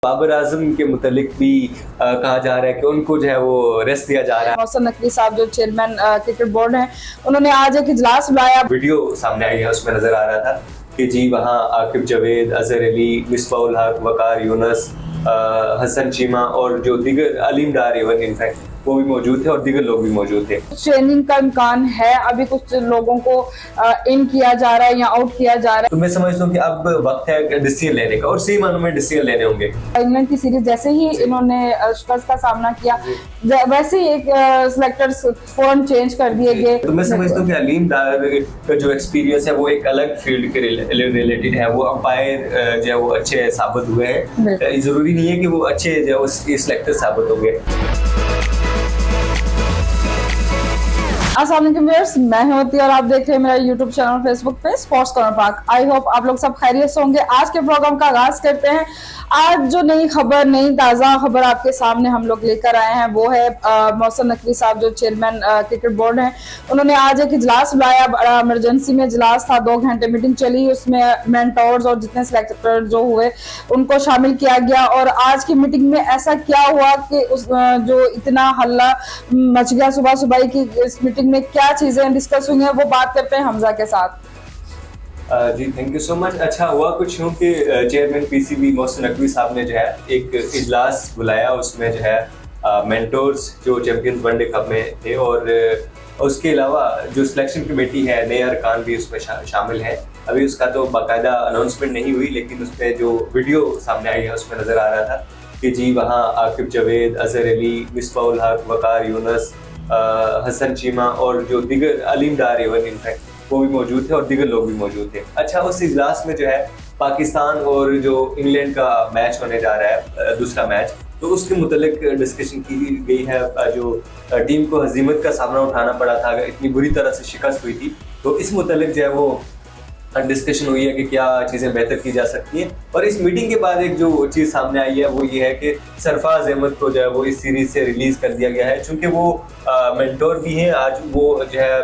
बाबर आजम के मुतालिक भी कहा जा रहा है कि उनको जो है वो रेस्ट दिया जा रहा है। मोहसिन नकवी साहब जो चेयरमैन क्रिकेट बोर्ड हैं, उन्होंने आज एक इजलास बुलाया। वीडियो सामने आई है, उसमें नजर आ रहा था कि जी वहाँ आकिब जावेद, अजहर अली, मिसबाउल हक, वकार यूनुस, हसन चीमा और जो दीगर अलीम डार इवन इनफैक्ट वो भी मौजूद थे और दीगर लोग भी मौजूद थे। ट्रेनिंग का इम्कान है, अभी कुछ लोगों को इन किया जा रहा है या आउट किया जा रहा है। तो मैं समझता हूँ कि अब वक्त है डिसीजन लेने का और सही मानों में डिसीजन लेने होंगे। इंग्लैंड की सीरीज जैसे ही इन्होंने शिकस्त का सामना किया, वैसे ही एक सिलेक्टर्स फौरन चेंज कर दिए गए। तो मैं समझता हूँ कि अलीम डार का जो एक्सपीरियंस है वो एक अलग फील्ड के रिलेटेड है। वो अंपायर जो है वो अच्छे साबित हुए हैं। जरूरी नहीं है कि वो अच्छे जो है सिलेक्टर साबित होंगे। अस्सलाम वालेकुम व्यूअर्स, मैं हूं होती और आप देख रहे हैं मेरा यूट्यूब चैनल फेसबुक पे स्पोर्ट्स कॉर्नर पाक। आई होप आप लोग सब खैरियत से होंगे। आज के प्रोग्राम का आगाज करते हैं। आज जो नई खबर, नई ताज़ा खबर आपके सामने हम लोग लेकर आए हैं वो है मोहसिन नकवी साहब जो चेयरमैन क्रिकेट बोर्ड हैं, उन्होंने आज एक इजलास बुलाया। बड़ा इमरजेंसी में इजलास था, 2 घंटे मीटिंग चली। उसमें मेंटोर्स और जितने सिलेक्टर जो हुए उनको शामिल किया गया। और आज की मीटिंग में ऐसा क्या हुआ कि उस जो इतना हल्ला मच गया सुबह सुबह की, इस मीटिंग में क्या चीजें डिस्कस हुई हैं वो बात करते हैं हमजा के साथ। जी थैंक यू सो मच। अच्छा हुआ कुछ यूँ कि चेयरमैन पीसीबी मोहसिन नकवी साहब ने जो है एक इजलास बुलाया। उसमें जो है मेंटोर्स जो चैंपियंस वनडे कप में थे और उसके अलावा जो सिलेक्शन कमेटी है, नए अरकान भी उसमें शामिल है। अभी उसका तो बाकायदा अनाउंसमेंट नहीं हुई, लेकिन उसमें जो वीडियो सामने आई है उसमें नज़र आ रहा था कि जी वहाँ आकिब जावेद, अजहर अली, मिसबाउल हक, वकार यूनुस, हसन चीमा और जो दीगर अलीम डार इवन इनफैक्ट वो भी मौजूद थे और दीगर लोग भी मौजूद थे। अच्छा, उस इजलास में जो है पाकिस्तान और जो इंग्लैंड का मैच होने जा रहा है, दूसरा मैच, तो उसके मुतालिक डिस्कशन की गई है। जो टीम को हजीमत का सामना उठाना पड़ा था, इतनी बुरी तरह से शिकस्त हुई थी, तो इस मुतालिक जो है वो डिस्कशन हुई है कि क्या चीज़ें बेहतर की जा सकती हैं। और इस मीटिंग के बाद एक जो चीज़ सामने आई है वो ये है कि सरफराज अहमद को जो है वो इस सीरीज से रिलीज कर दिया गया है, चूंकि वो मेंटोर भी हैं। आज वो जो है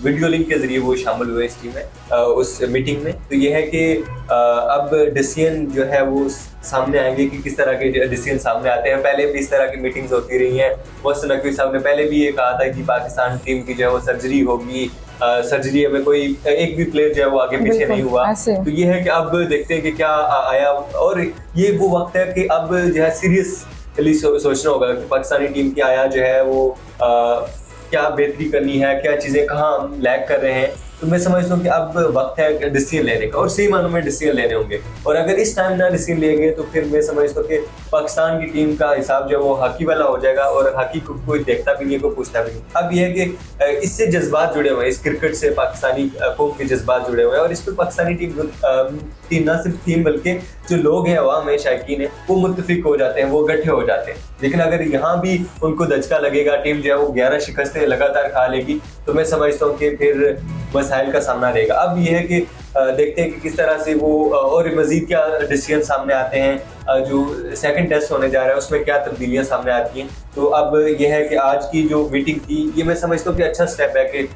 वीडियो लिंक के जरिए वो शामिल हुए इस टीम में, उस मीटिंग में। तो ये है कि अब डिसीजन जो है वो सामने आएंगे कि किस तरह के डिसीजन सामने आते हैं। पहले भी इस तरह की मीटिंग्स होती रही हैं। मोहसिन नकवी साहब ने पहले भी ये कहा था कि पाकिस्तान टीम की जो है वो सर्जरी होगी, सर्जरी में कोई एक भी प्लेयर जो है वो आगे पीछे नहीं हुआ। तो ये है कि अब देखते हैं कि क्या आया। और ये वो वक्त है कि अब जो है सीरियसली सोचना होगा कि पाकिस्तानी टीम की आया जो है वो क्या बेहतरी करनी है, क्या चीज़ें कहाँ हम लैग कर रहे हैं। तो मैं समझता हूँ कि अब वक्त है डिसीजन लेने का और सही मानों में डिसीजन लेने होंगे। और अगर इस टाइम ना डिसीजन लेंगे तो फिर मैं समझता हूँ कि पाकिस्तान की टीम का हिसाब जो है वो हॉकी वाला हो जाएगा और हॉकी को कोई देखता भी नहीं है, कोई पूछता भी नहीं। अब यह है कि इससे जज्बात जुड़े हुए हैं, इस क्रिकेट से पाकिस्तानी कौम के जज्बात जुड़े हुए हैं और इस पर पाकिस्तानी टीम ना सिर्फ टीम बल्कि जो लोग हैं, अवाम है, शायकीन है, वो मुत्तफिक हो जाते हैं, वो इकट्ठे हो जाते हैं। लेकिन अगर यहाँ भी उनको दचका लगेगा, टीम जो है वो 11 शिकस्तें लगातार खा लेगी, तो मैं समझता हूँ कि फिर मसाइल का सामना रहेगा। अब यह है कि देखते हैं कि किस तरह से वो और मजीद क्या डिसीजन सामने आते हैं। जो सेकंड टेस्ट होने जा रहा है उसमें क्या तब्दीलियां सामने आती हैं। तो अब यह है कि आज की जो मीटिंग थी, ये मैं समझता हूँ कि अच्छा स्टेप है कि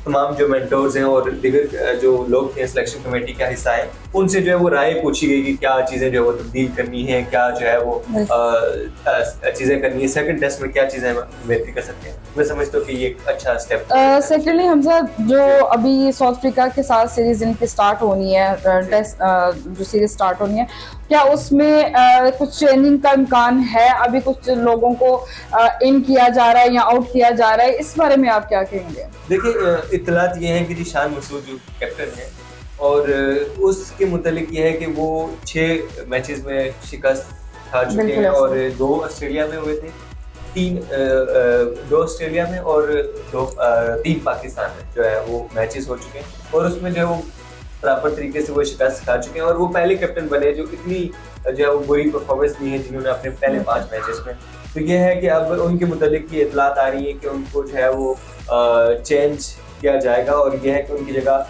तमाम जो मेंटोर्स हैं और दीगर जो लोग थे सिलेक्शन कमेटी का हिस्सा है, उनसे जो है वो राय पूछी गई कि क्या चीज़ें जो है वो तब्दील करनी है, क्या जो है वो चीज़ें करनी है, सेकंड टेस्ट में क्या चीज़ें बेहतरी कर सकते हैं। मैं समझता हूँ कि ये एक अच्छा स्टेप। सेकेंडली हमजा, जो अभी साउथ अफ्रीका के साथ सीरीज इनकी स्टार्ट होनी है, टेस्ट जो सीरीज स्टार्ट होनी है, क्या उसमें कुछ ट्रेनिंग का इम्कान है? अभी कुछ लोगों को इन किया जा रहा है या आउट किया जा रहा है, इस बारे में आप क्या कहेंगे? देखिए, इत्तलात ये है कि जी शान मसूद जो कैप्टन है और उसके मुतालिक ये है कि वो 6 मैचेस में शिकस्त खा चुके हैं और 2 ऑस्ट्रेलिया में हुए थे, 2 ऑस्ट्रेलिया में और 3 पाकिस्तान में जो है वो मैचेस हो चुके हैं और उसमें जो है वो प्रॉपर तरीके से वो शिकस्त खा चुके हैं। और वो पहले कैप्टन बने जो इतनी जो है वो बुरी परफॉर्मेंस दी है जिन्होंने अपने पहले 5 मैचेस में। तो ये है कि अब उनके मुतालिक की इतलात आ रही है कि उनको जो है वो चेंज किया जाएगा और यह है कि उनकी जगह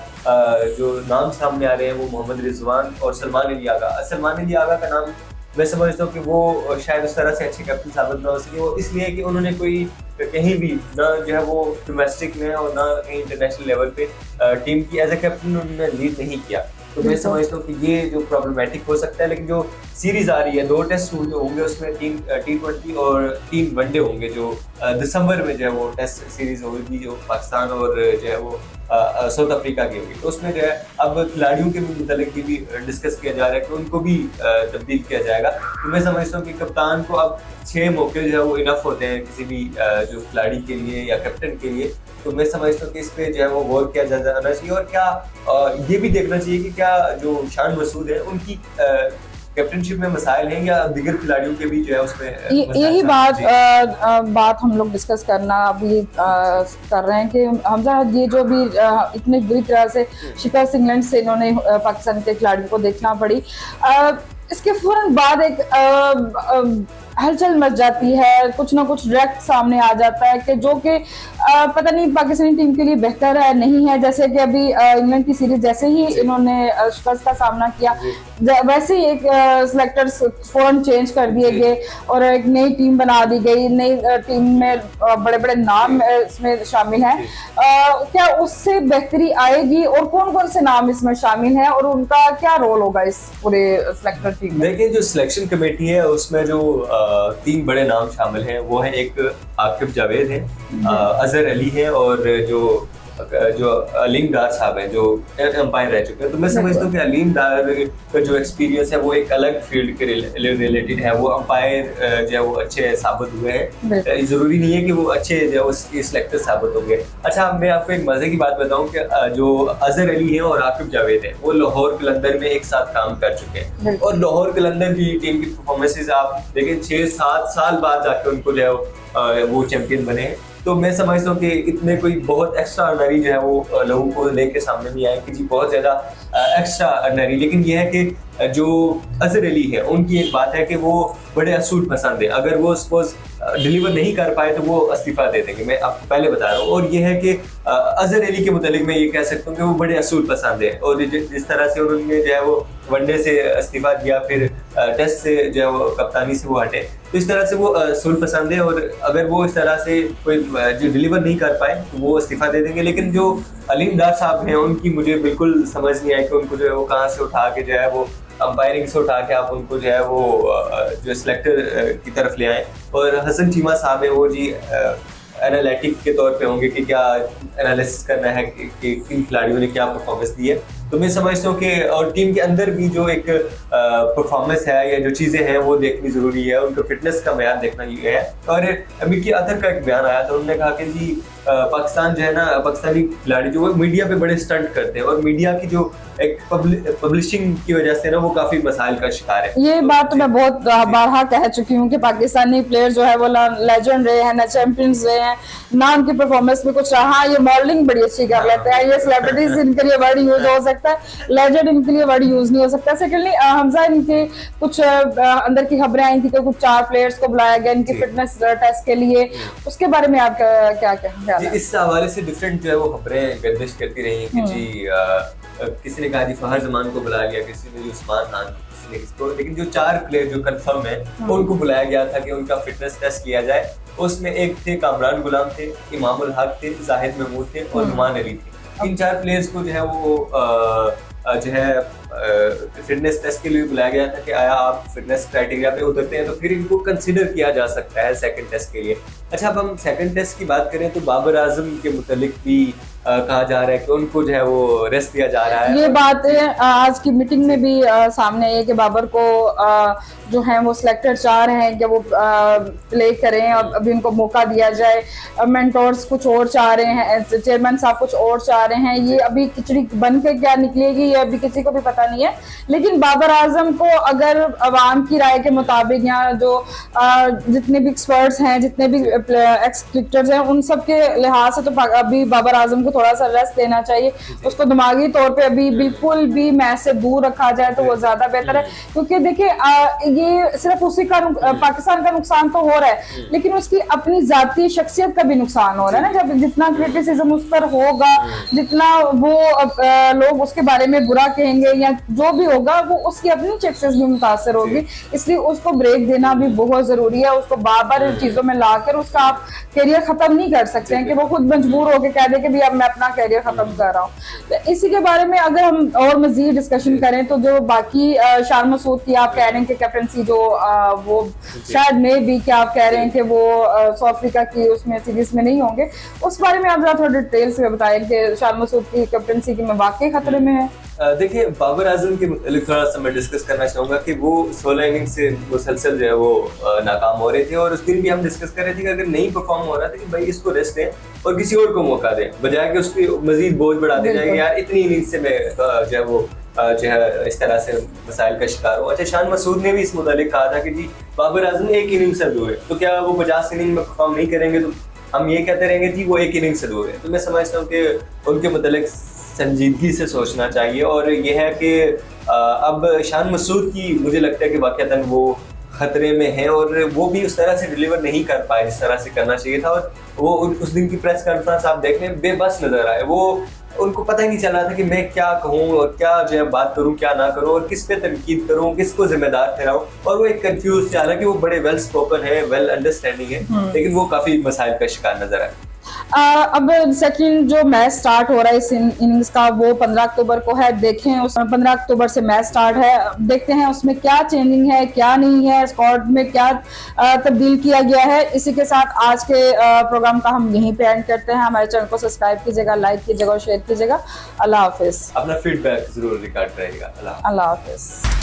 जो नाम सामने आ रहे हैं वो मोहम्मद रिजवान और सलमान अली आगा। सलमान अली आगा का नाम मैं समझता हूँ कि वो शायद उस तरह से अच्छे कैप्टन साबित ना हो सके, वो इसलिए कि उन्होंने कोई कहीं भी ना जो है वो डोमेस्टिक में और ना कहीं इंटरनेशनल लेवल पे टीम की एज ए कैप्टन उन्होंने लीड नहीं किया। तो मैं समझता हूँ कि ये जो प्रॉब्लमेटिक हो सकता है। लेकिन जो सीरीज आ रही है, 2 टेस्ट होंगे उसमें, 3 T20 और 3 वनडे होंगे, जो दिसंबर में जो है वो टेस्ट सीरीज होगी, जो पाकिस्तान और जो है वो साउथ अफ्रीका की होगी। तो उसमें जो है अब खिलाड़ियों के मुतालिक भी डिस्कस किया जा रहा है कि उनको भी तब्दील किया जाएगा। तो मैं समझता हूँ कि कप्तान को अब 6 मौके जो है वो इनफ होते हैं किसी भी जो खिलाड़ी के लिए या कैप्टन के लिए। तो मैं समझता हूँ कि इस पे जो है वो गौर किया जाना चाहिए, और क्या ये भी देखना चाहिए कि क्या जो शान मसूद है उनकी कैप्टनशिप में मसाइल हैं या दिगर खिलाड़ियों के भी जो है उसमें यही बात हम लोग डिस्कस करना अभी कर रहे हैं कि हमजा ये जो भी इतनी बुरी तरह से शिकस्त इंग्लैंड से इन्होंने पाकिस्तान के खिलाड़ियों को देखना पड़ी, इसके फौरन बाद एक हलचल मच जाती है, कुछ ना कुछ डायरेक्ट सामने आ जाता है कि जो कि पता नहीं पाकिस्तानी टीम के लिए बेहतर है नहीं है। जैसे कि अभी इंग्लैंड की सीरीज जैसे ही इन्होंने शिकस्त का सामना किया, वैसे ही एक सिलेक्टर्स फौरन चेंज कर दिए गए और एक नई टीम बना दी गई। नई टीम में बड़े बड़े नाम इसमें शामिल हैं। क्या उससे बेहतरी आएगी और कौन कौन से नाम इसमें शामिल हैं और उनका क्या रोल होगा इस पूरे सिलेक्टर टीम में? देखिए, जो सिलेक्शन कमेटी है उसमें जो 3 बड़े नाम शामिल हैं वो है, एक आकिब जावेद है, अजहर अली है, और जो अलीम डार साहब हैं जो अंपायर रह चुके हैं। तो मैं समझता हूँ कि अलीम डार का जो एक्सपीरियंस है वो एक अलग फील्ड के रिलेटेड है। वो अंपायर जो है वो अच्छे साबित हुए हैं, जरूरी नहीं है कि वो अच्छे जो है वो सिलेक्टर साबित होंगे। अच्छा, मैं आपको एक मजे की बात बताऊं कि जो अजहर अली है और आकिब जावेद है वो लाहौर कलंदर में एक साथ काम कर चुके हैं, और लाहौर कलंदर की टीम की परफॉर्मेंसेज आप देखें, 6-7 साल बाद जाके उनको जो है वो चैंपियन बने हैं। तो मैं समझता हूँ कि इतने कोई बहुत एक्स्ट्रा ऑर्डिनरी जो है वो लोगों को लेके सामने नहीं आए कि जी बहुत ज्यादा एक्स्ट्रा ऑर्डिनरी। लेकिन यह है कि जो अजहर अली है उनकी एक बात है कि वो बड़े असूल पसंद है, अगर वो सपोज डिलीवर नहीं कर पाए तो वो इस्तीफा दे देंगे। मैं आपको पहले बता रहा हूँ। और ये है कि अजहर अली के मुतालिक मैं ये कह सकता हूँ कि वो बड़े असूल पसंद है, और जिस तरह से उन्होंने जो है वो वनडे से इस्तीफा दिया, फिर टेस्ट से जो है वो कप्तानी से वो हटे, तो इस तरह से वो असूल पसंद है। और अगर वो इस तरह से कोई जो डिलीवर नहीं कर पाए तो वो इस्तीफा दे देंगे। लेकिन जो अलीम डार साहब हैं उनकी मुझे बिल्कुल समझ नहीं आई कि उनको जो है वो कहाँ से उठा के जो है वो अंपायरिंग से उठा के आप उनको जो है वो जो सिलेक्टर की तरफ ले आए। और हसन चीमा साहब है वो जी एनालिटिक के तौर पे होंगे कि क्या एनालिसिस करना है कि किन खिलाड़ियों ने क्या परफॉर्मेंस दी है। तो मैं समझता हूँ कि और टीम के अंदर भी जो एक परफॉर्मेंस है या जो चीज़ें हैं वो देखनी ज़रूरी है, उनका फिटनेस का मैयार देखना ये है। और मिकी अतर का एक बयान आया था, उन्होंने कहा कि जी पाकिस्तान जो है ना, पाकिस्तानी खिलाड़ी जो है मीडिया पे बड़े स्टंट करते हैं, और मीडिया की जो एक पब्लिशिंग की वजह से ना वो काफी मसाइल का शिकार है। ये बात तो मैं बहुत बारहा कह चुकी हूँ कि पाकिस्तानी प्लेयर जो है वो लेजेंड रहे हैं, ना चैंपियंस रहे हैं, ना उनकी परफॉर्मेंस में कुछ रहा। ये मॉडलिंग बड़ी अच्छी कर लेते हैं, ये सेलिब्रिटीज इनके लिए वर्ड यूज हो सकता है, लेजेंड इनके लिए वर्ड यूज नहीं हो सकता। सेकेंडली हमजा, इनके कुछ अंदर की खबरें आई थी कि कुछ 4 प्लेयर्स को बुलाया गया इनकी फिटनेस टेस्ट के लिए, उसके बारे में आप क्या कहेंगे? इस हवाले से डिफरेंट जो है वो खबरें गर्दिश करती रही कि जी किसी ने कहा जी फहर जमान को बुला लिया, किसी ने उस्मान खान, किसी ने किसको। लेकिन जो 4 प्लेयर जो कंफर्म है उनको बुलाया गया था कि उनका फिटनेस टेस्ट लिया जाए। उसमें एक थे कामरान गुलाम थे, इमाम उल हक थे, जाहिद महमूद थे और नुमान अली थे। इन 4 प्लेयर्स को जो है वो जो है फिटनेस टेस्ट के लिए बुलाया गया था कि आया आप फिटनेस क्राइटेरिया पे उतरते हैं तो फिर इनको कंसिडर किया जा सकता है सेकंड टेस्ट के लिए। अच्छा, अब हम सेकंड टेस्ट की बात करें तो बाबर आजम के मुतालिक भी कहा जा रहा है कि उनको जो है वो रेस्ट दिया जा रहा है। ये बात आज की मीटिंग में भी सामने आई है कि बाबर को जो है वो सिलेक्टर चाह रहे हैं कि वो प्ले करें और अभी उनको मौका दिया जाए। मेंटोर्स कुछ और चाह रहे हैं, चेयरमैन साहब कुछ और चाह रहे हैं। ये अभी खिचड़ी बन के क्या निकलेगी ये अभी किसी को भी पता नहीं है। लेकिन बाबर आजम को अगर अवाम की राय के मुताबिक या जो जितने भी एक्सपर्ट्स हैं, जितने भी एक्स क्रिकेटर्स हैं, उन सब के लिहाज से तो अभी बाबर आजम को थोड़ा सा रेस्ट देना चाहिए। उसको दिमागी तौर पे अभी बिल्कुल भी मैच से दूर रखा जाए तो वो ज्यादा बेहतर है। क्योंकि देखिए ये सिर्फ उसी का पाकिस्तान का नुकसान तो हो रहा है, लेकिन उसकी अपनी जाती शख्सियत का भी नुकसान हो रहा है ना। जब जितना क्रिटिसिज्म उस पर होगा, जितना वो लोग उसके बारे में बुरा कहेंगे या जो भी होगा, वो उसकी अपनी शख्सियत भी मुतासर होगी। इसलिए उसको ब्रेक देना भी बहुत जरूरी है। उसको बार बार चीजों में लाकर उसका आप करियर खत्म नहीं कर सकते हैं कि वो खुद मजबूर होकर कह दे कि भी अब मैं अपना कैरियर खत्म कर रहा हूँ। तो इसी के बारे में अगर हम और मजीद डिस्कशन करें तो जो बाकी शान मसूद की आप कह रहे हैं कि कैप्टनसी जो वो शायद में भी क्या आप कह रहे हैं कि वो साउथ अफ्रीका की उसमें सीरीज में नहीं होंगे, उस बारे में आप जरा थोड़ा डिटेल से बताएं कि शान मसूद की कैप्टनसी की में वाकई खतरे में है। देखिए, बाबर आजम के मुतालिक थोड़ा सा मैं डिस्कस करना चाहूंगा कि वो 16 इनिंग से मुसलसल जो है वो नाकाम हो रहे थे, और उस दिन भी हम डिस्कस कर रहे थे कि अगर नहीं परफॉर्म हो रहा था कि भाई इसको रेस्ट दें और किसी और को मौका दें, बजाय कि उसकी मजीद बोझ बढ़ाते जाएंगे, यार इतनी इनिंग से मैं जो है वो जो है इस तरह से मसाइल का शिकार हो। अच्छा, शान मसूद ने भी इस मुतालिक कहा था कि जी बाबर आजम एक इनिंग से दूर है, तो क्या वो 50 इनिंग में परफॉर्म नहीं करेंगे तो हम ये कहते रहेंगे जी वो एक इनिंग से दूर है। तो मैं समझता हूँ कि उनके मुतालिक संजीदगी से सोचना चाहिए, और ये है कि अब शान मसूद की मुझे लगता है कि वाकईतन वो खतरे में है, और वो भी उस तरह से डिलीवर नहीं कर पाए जिस तरह से करना चाहिए था। और वो उस दिन की प्रेस कॉन्फ्रेंस आप देख लें, बेबस नजर आए वो, उनको पता ही नहीं चल रहा था कि मैं क्या कहूँ और क्या जो है बात करूँ क्या ना करूँ, और किस पे तनकीद करूँ, किसको जिम्मेदार ठहराऊं, और वो एक कंफ्यूज थे। हालांकि वो बड़े वेल स्पोकन है, वेल अंडरस्टैंडिंग है, लेकिन वो काफी मसाइल का शिकार नजर आए। अब सेकंड जो मैच स्टार्ट हो रहा है इस इनिंग्स का वो 15 अक्टूबर को है। देखें उस 15 अक्टूबर से मैच स्टार्ट है, देखते हैं उसमें क्या चेंजिंग है क्या नहीं है, स्क्वाड में क्या तब्दील किया गया है। इसी के साथ आज के प्रोग्राम का हम यहीं पे एंड करते हैं। हमारे चैनल को सब्सक्राइब कीजिएगा, लाइक कीजिएगा और शेयर कीजिएगा। अल्लाह हाफिज। अपना फीडबैक जरूर रिकॉर्ड करिएगा। अल्लाह हाफिज।